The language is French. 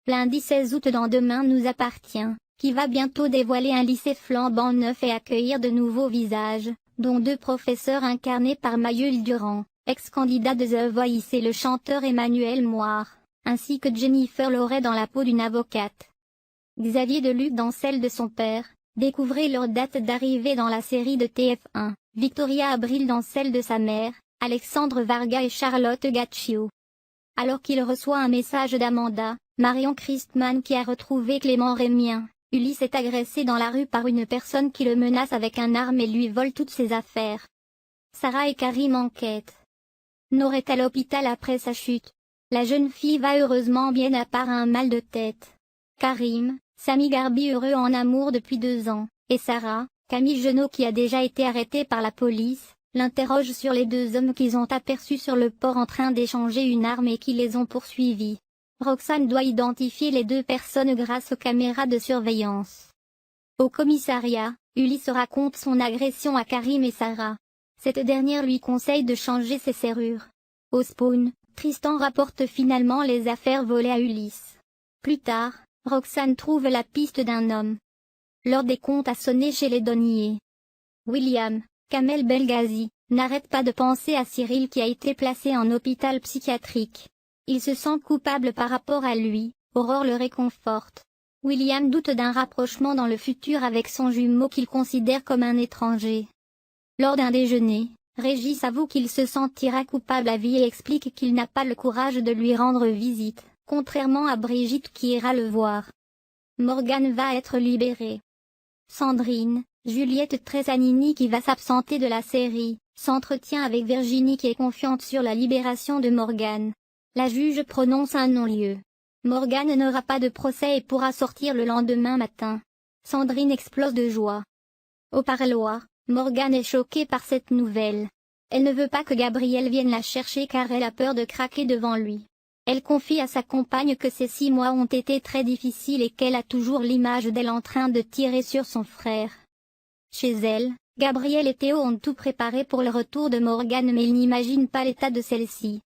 Lundi 16 août dans Demain nous appartient, qui va bientôt dévoiler un lycée flambant neuf et accueillir de nouveaux visages, dont 2 professeurs incarnés par Mayul Durand, ex-candidat de The Voice, et le chanteur Emmanuel Moir, ainsi que Jennifer Loret dans la peau d'une avocate. Xavier Deluc dans celle de son père. Découvrez leur date d'arrivée dans la série de TF1, Victoria Abril dans celle de sa mère, Alexandre Varga et Charlotte Gaccio. Alors qu'il reçoit un message d'Amanda, Marion Christman qui a retrouvé Clément Rémien, Ulysse est agressé dans la rue par une personne qui le menace avec un arme et lui vole toutes ses affaires. Sarah et Karim enquêtent. Nour est à l'hôpital après sa chute. La jeune fille va heureusement bien à part un mal de tête. Karim, Sami Garbi heureux en amour depuis 2 ans, et Sarah, Camille Genot qui a déjà été arrêtée par la police, l'interroge sur les 2 hommes qu'ils ont aperçus sur le port en train d'échanger une arme et qui les ont poursuivis. Roxane doit identifier les 2 personnes grâce aux caméras de surveillance. Au commissariat, Ulysse raconte son agression à Karim et Sarah. Cette dernière lui conseille de changer ses serrures. Au spawn, Tristan rapporte finalement les affaires volées à Ulysse. Plus tard, Roxane trouve la piste d'un homme. L'heure des comptes a sonné chez les douaniers. William, Kamel Belghazi, n'arrête pas de penser à Cyril qui a été placé en hôpital psychiatrique. Il se sent coupable par rapport à lui, Aurore le réconforte. William doute d'un rapprochement dans le futur avec son jumeau qu'il considère comme un étranger. Lors d'un déjeuner, Régis avoue qu'il se sentira coupable à vie et explique qu'il n'a pas le courage de lui rendre visite, contrairement à Brigitte qui ira le voir. Morgane va être libérée. Sandrine, Juliette Tresanini qui va s'absenter de la série, s'entretient avec Virginie qui est confiante sur la libération de Morgane. La juge prononce un non-lieu. Morgane n'aura pas de procès et pourra sortir le lendemain matin. Sandrine explose de joie. Au parloir, Morgane est choquée par cette nouvelle. Elle ne veut pas que Gabriel vienne la chercher car elle a peur de craquer devant lui. Elle confie à sa compagne que ces 6 mois ont été très difficiles et qu'elle a toujours l'image d'elle en train de tirer sur son frère. Chez elle, Gabriel et Théo ont tout préparé pour le retour de Morgane mais ils n'imaginent pas l'état de celle-ci.